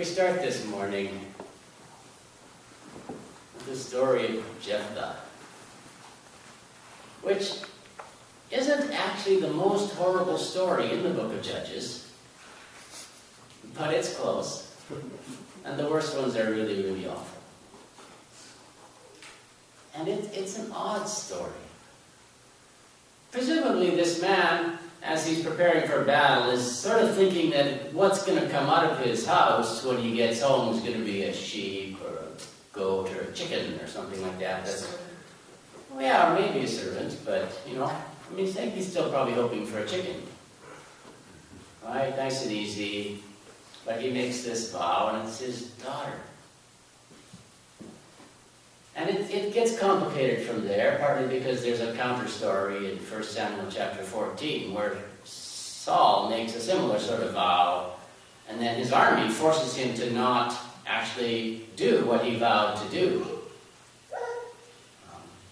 We start this morning with the story of Jephthah, which isn't actually the most horrible story in the book of Judges, but it's close, and the worst ones are really, really awful. And it's an odd story. Presumably this man, as he's preparing for battle, is sort of thinking that what's going to come out of his house when he gets home is going to be a sheep or a goat or a chicken or something like that. Well, yeah, or maybe a servant, but, I think he's still probably hoping for a chicken. Right, nice and easy. But he makes this vow, and it's his daughter. And it gets complicated from there, partly because there's a counter story in 1 Samuel chapter 14, where Saul makes a similar sort of vow, and then his army forces him to not actually do what he vowed to do.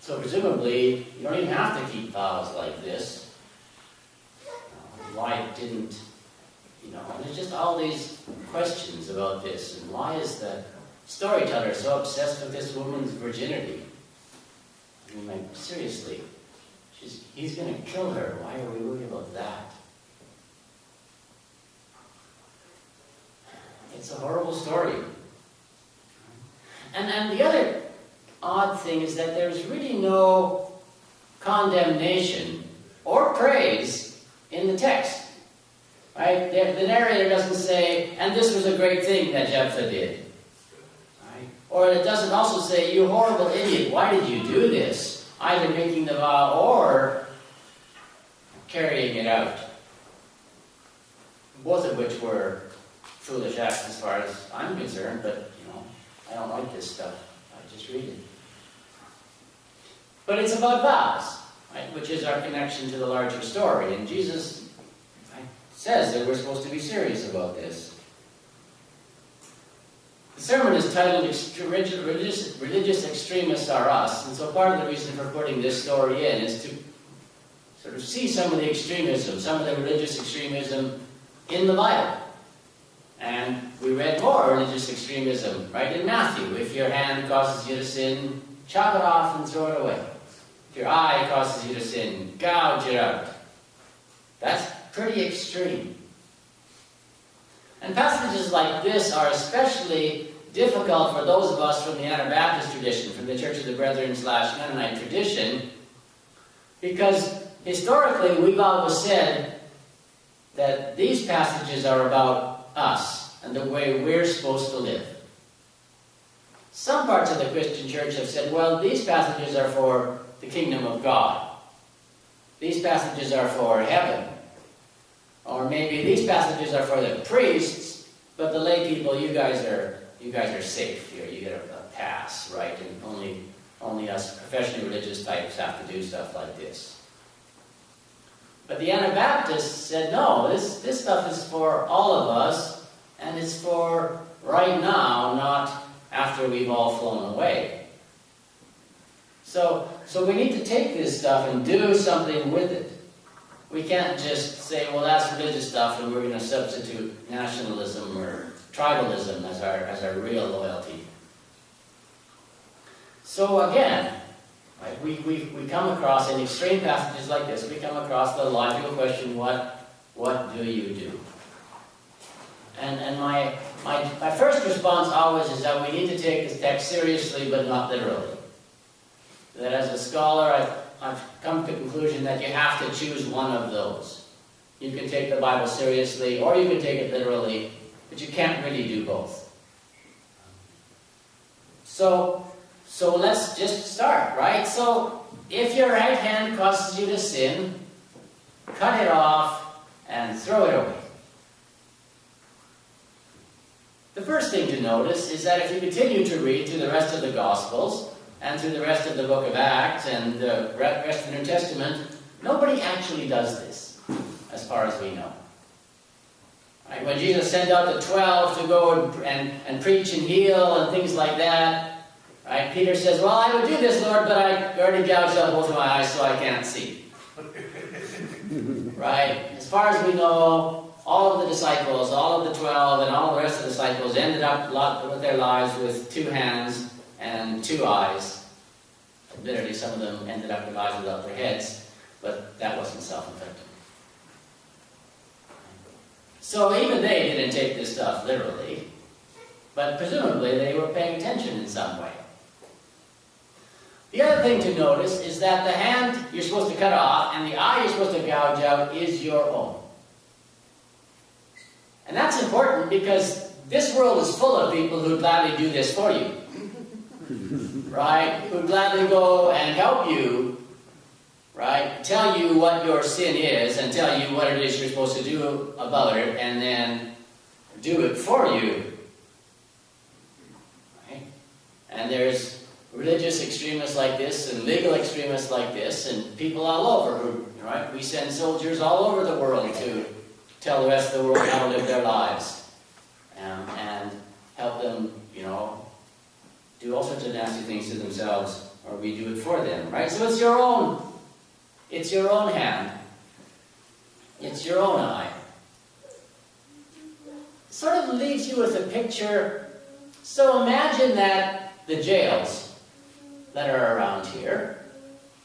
So presumably, you don't even have to keep vows like this. Why didn't, there's just all these questions about this, and why is the storyteller so obsessed with this woman's virginity? Seriously, he's going to kill her. Why are we worried about that? It's a horrible story. And the other odd thing is that there's really no condemnation or praise in the text. Right? The narrator doesn't say, and this was a great thing that Jephthah did. Right? Or it doesn't also say, you horrible idiot, why did you do this? Either making the vow or carrying it out. Both of which were foolish acts as far as I'm concerned, but, I don't like this stuff. I just read it. But it's about vows, right? Which is our connection to the larger story. And Jesus says that we're supposed to be serious about this. The sermon is titled Religious Extremists Are Us, and so part of the reason for putting this story in is to sort of see some of the extremism, some of the religious extremism in the Bible. And we read more religious extremism right in Matthew. If your hand causes you to sin, chop it off and throw it away. If your eye causes you to sin, gouge it out. That's pretty extreme. And passages like this are especially difficult for those of us from the Anabaptist tradition, from the Church of the Brethren / Mennonite tradition, because historically we've always said that these passages are about us and the way we're supposed to live. Some parts of the Christian church have said, well, these passages are for the kingdom of God. These passages are for heaven. Or maybe these passages are for the priests, but the lay people, you guys are safe here. You get a pass, right? And only us professionally religious types have to do stuff like this. But the Anabaptists said, no, this stuff is for all of us, and it's for right now, not after we've all flown away. So we need to take this stuff and do something with it. We can't just say, well, that's religious stuff, and we're going to substitute nationalism or tribalism as our real loyalty. So again, right, we come across, in extreme passages like this, we come across the logical question, what do you do? And my first response always is that we need to take this text seriously, but not literally. That as a scholar, I've come to the conclusion that you have to choose one of those. You can take the Bible seriously, or you can take it literally, but you can't really do both. So let's just start, right? So if your right hand causes you to sin, cut it off and throw it away. The first thing to notice is that if you continue to read through the rest of the Gospels, and through the rest of the book of Acts and the rest of the New Testament, nobody actually does this, as far as we know. Right? When Jesus sent out the 12 to go and preach and heal and things like that, right? Peter says, well, I would do this, Lord, but I already gouged out both of my eyes so I can't see. Right? As far as we know, all of the disciples, all of the 12, and all the rest rest of the disciples ended up with their lives with 2 hands and 2 eyes. Admittedly, some of them ended up with lives without their heads, but that wasn't self-inflicted. So even they didn't take this stuff literally, but presumably they were paying attention in some way. The other thing to notice is that the hand you're supposed to cut off and the eye you're supposed to gouge out is your own. And that's important because this world is full of people who'd gladly do this for you. Right? Who'd gladly go and help you, right? Tell you what your sin is and tell you what it is you're supposed to do about it and then do it for you. Right? And there's religious extremists like this and legal extremists like this and people all over who, right? We send soldiers all over the world to tell the rest of the world how to live their lives and help them, do all sorts of nasty things to themselves, or we do it for them, right? So it's your own hand. It's your own eye. Sort of leaves you with a picture. So imagine that the jails that are around here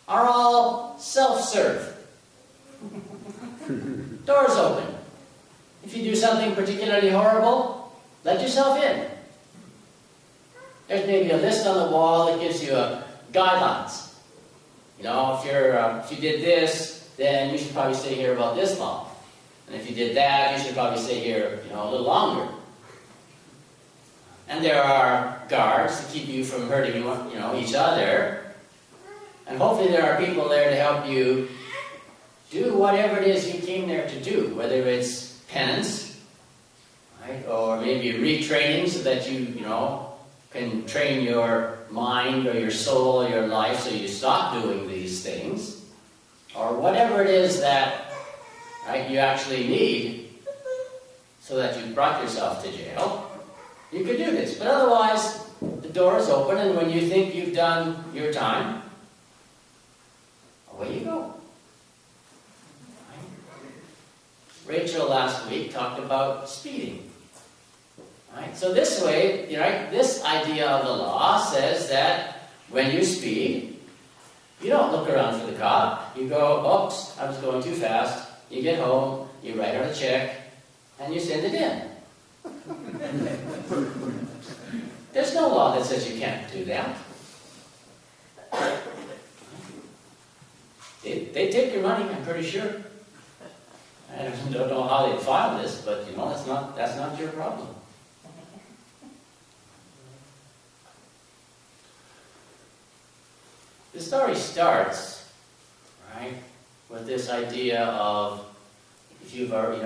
are all self-serve. Doors open. If you do something particularly horrible, let yourself in. There's maybe a list on the wall that gives you guidelines. If you did this, then you should probably stay here about this long. And if you did that, you should probably stay here, a little longer. And there are guards to keep you from hurting, each other. And hopefully there are people there to help you do whatever it is you came there to do, whether it's penance, right, or maybe retraining so that you can train your mind or your soul or your life so you stop doing these things, or whatever it is that, right, you actually need so that you brought yourself to jail. You could do this, but otherwise the door is open, and when you think you've done your time, away you go. Rachel last week talked about speeding. Right? So this way, this idea of the law says that when you speed, you don't look around for the cop. You go, oops, I was going too fast. You get home, you write out a check, and you send it in. There's no law that says you can't do that. They take your money, I'm pretty sure. I don't know how they file this, but that's not your problem. The story starts, right, with this idea of, if you've already,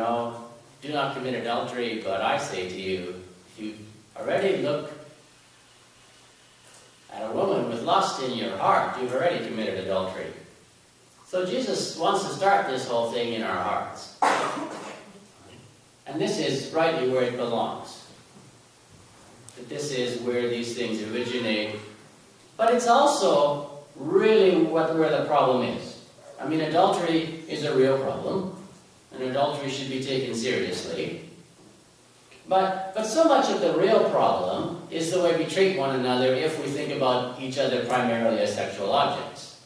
do not commit adultery, but I say to you, if you already look at a woman with lust in your heart, you've already committed adultery. So Jesus wants to start this whole thing in our hearts. And this is rightly where it belongs. That this is where these things originate. But it's also really where the problem is. I mean, adultery is a real problem, and adultery should be taken seriously. But so much of the real problem is the way we treat one another if we think about each other primarily as sexual objects.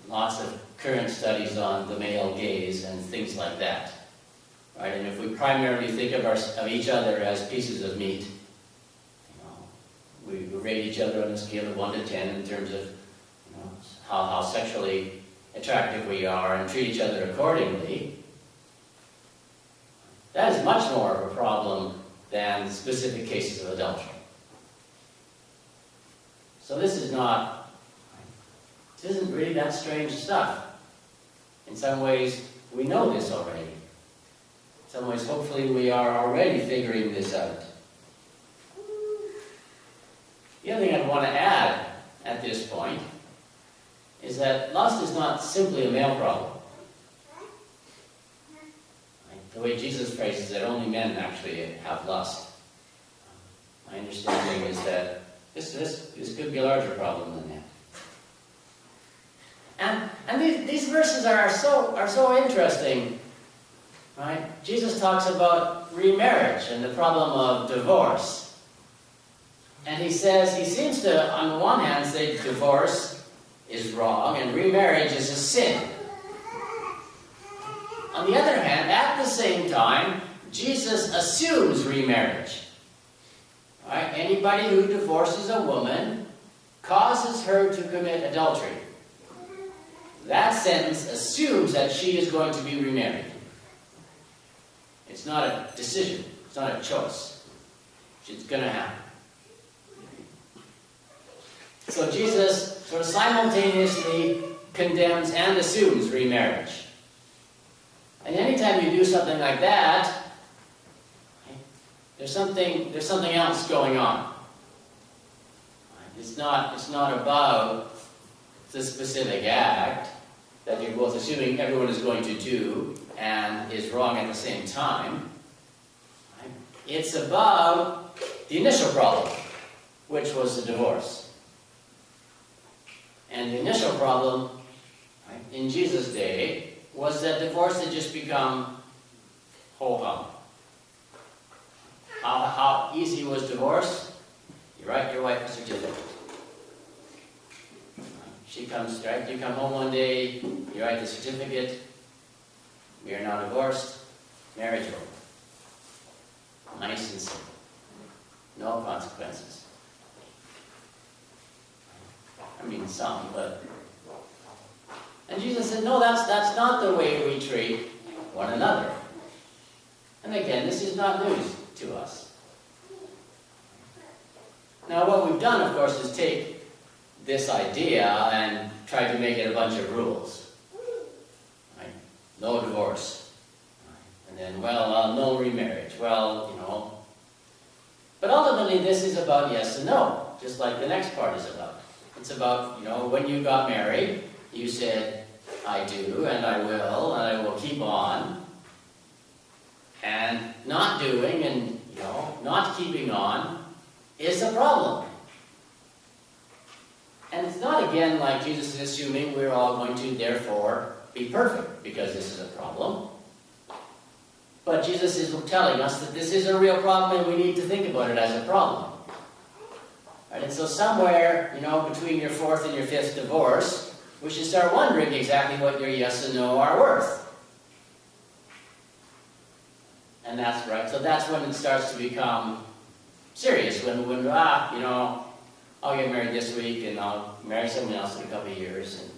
Lots of current studies on the male gaze and things like that. Right? And if we primarily think of each other as pieces of meat, we rate each other on a scale of 1 to 10 in terms of how sexually attractive we are and treat each other accordingly. That is much more of a problem than specific cases of adultery. So this isn't really that strange stuff. In some ways, we know this already. In some ways, hopefully, we are already figuring this out. The other thing I'd want to add at this point is that lust is not simply a male problem. The way Jesus phrases it, only men actually have lust. My understanding is that this could be a larger problem than that. And these verses are so interesting. Right? Jesus talks about remarriage and the problem of divorce. And he says, he seems to, on the one hand, say divorce is wrong and remarriage is a sin. On the other hand, at the same time, Jesus assumes remarriage. Right? Anybody who divorces a woman causes her to commit adultery. That sentence assumes that she is going to be remarried. It's not a decision. It's not a choice. It's going to happen. So Jesus sort of simultaneously condemns and assumes remarriage. And anytime you do something like that, there's something else going on. It's not about the specific act that you're both assuming everyone is going to do and is wrong at the same time. It's about the initial problem, which was the divorce. And the initial problem in Jesus' day was that divorce had just become ho-hum. How easy was divorce? You write your wife a certificate. She comes, right? You come home one day, you write the certificate. We are now divorced. Marriage over. Nice and simple. No consequences. I mean, some, but... And Jesus said, no, that's not the way we treat one another. And again, this is not news to us. Now, what we've done, of course, is take this idea and try to make it a bunch of rules. Right? No divorce. And then, well, no remarriage. Well, you know. But ultimately, this is about yes and no, just like the next part is about. It's about, you know, when you got married, you said, I do, and I will, and I will keep on. And not doing and, you know, not keeping on is a problem. And it's not, again, like Jesus is assuming we're all going to, therefore, be perfect, because this is a problem. But Jesus is telling us that this is a real problem, and we need to think about it as a problem. Right? And so somewhere, you know, between your fourth and your fifth divorce, we should start wondering exactly what your yes and no are worth. And that's right. So that's when it starts to become serious. When you know, I'll get married this week and I'll marry someone else in a couple of years. And,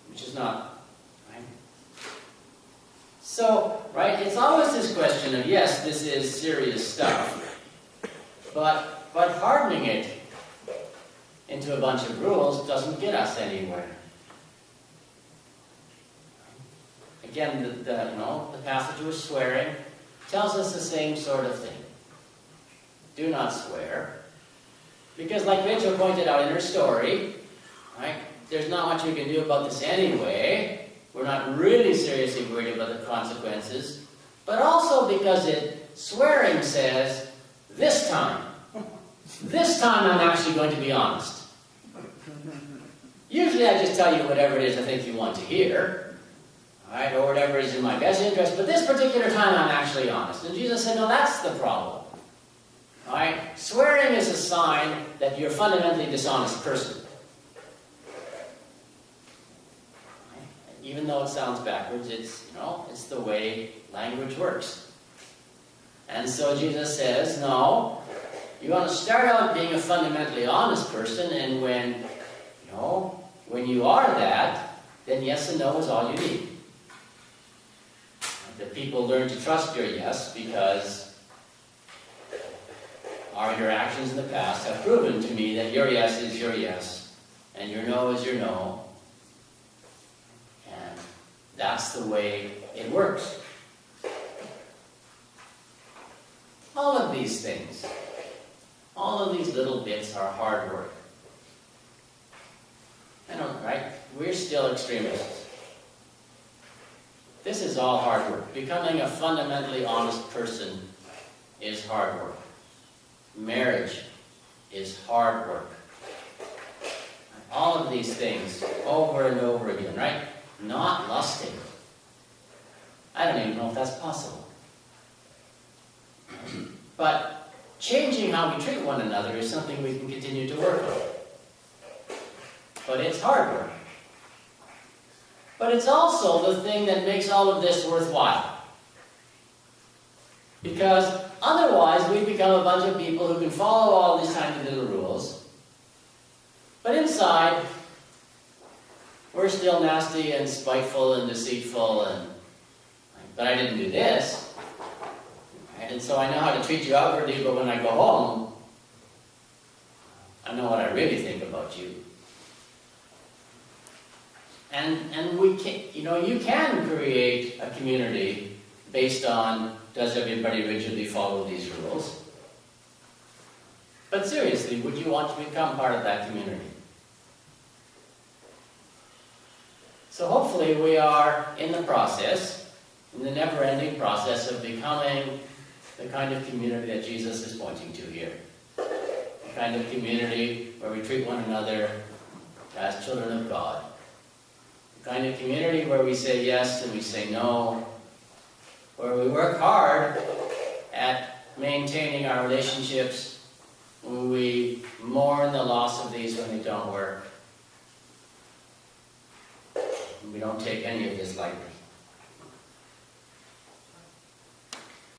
which is not, right? So, right, it's always this question of, yes, this is serious stuff. But hardening it into a bunch of rules doesn't get us anywhere. Again, the passage with swearing tells us the same sort of thing. Do not swear. Because like Rachel pointed out in her story, right, there's not much we can do about this anyway. We're not really seriously worried about the consequences. But also because swearing says, this time I'm actually going to be honest. Usually I just tell you whatever it is I think you want to hear. Right, or whatever is in my best interest, but this particular time I'm actually honest. And Jesus said, no, that's the problem. Right? Swearing is a sign that you're a fundamentally dishonest person. Right? Even though it sounds backwards, it's the way language works. And so Jesus says, no, you want to start out being a fundamentally honest person, and when you are that, then yes and no is all you need. That people learn to trust your yes because our interactions in the past have proven to me that your yes is your yes and your no is your no. And that's the way it works. All of these things, all of these little bits are hard work. Right? We're still extremists. This is all hard work. Becoming a fundamentally honest person is hard work. Marriage is hard work. All of these things over and over again, right? Not lusting. I don't even know if that's possible. But changing how we treat one another is something we can continue to work on. But it's hard work. But it's also the thing that makes all of this worthwhile. Because otherwise we become a bunch of people who can follow all these tiny little rules, but inside we're still nasty and spiteful and deceitful, and but I didn't do this. And so I know how to treat you outwardly, but when I go home, I know what I really think about you. And we can, you can create a community based on, does everybody rigidly follow these rules? But seriously, would you want to become part of that community? So hopefully we are in the process, in the never-ending process of becoming the kind of community that Jesus is pointing to here. The kind of community where we treat one another as children of God. The kind of community where we say yes and we say no, where we work hard at maintaining our relationships, where we mourn the loss of these when they don't work. We don't take any of this lightly.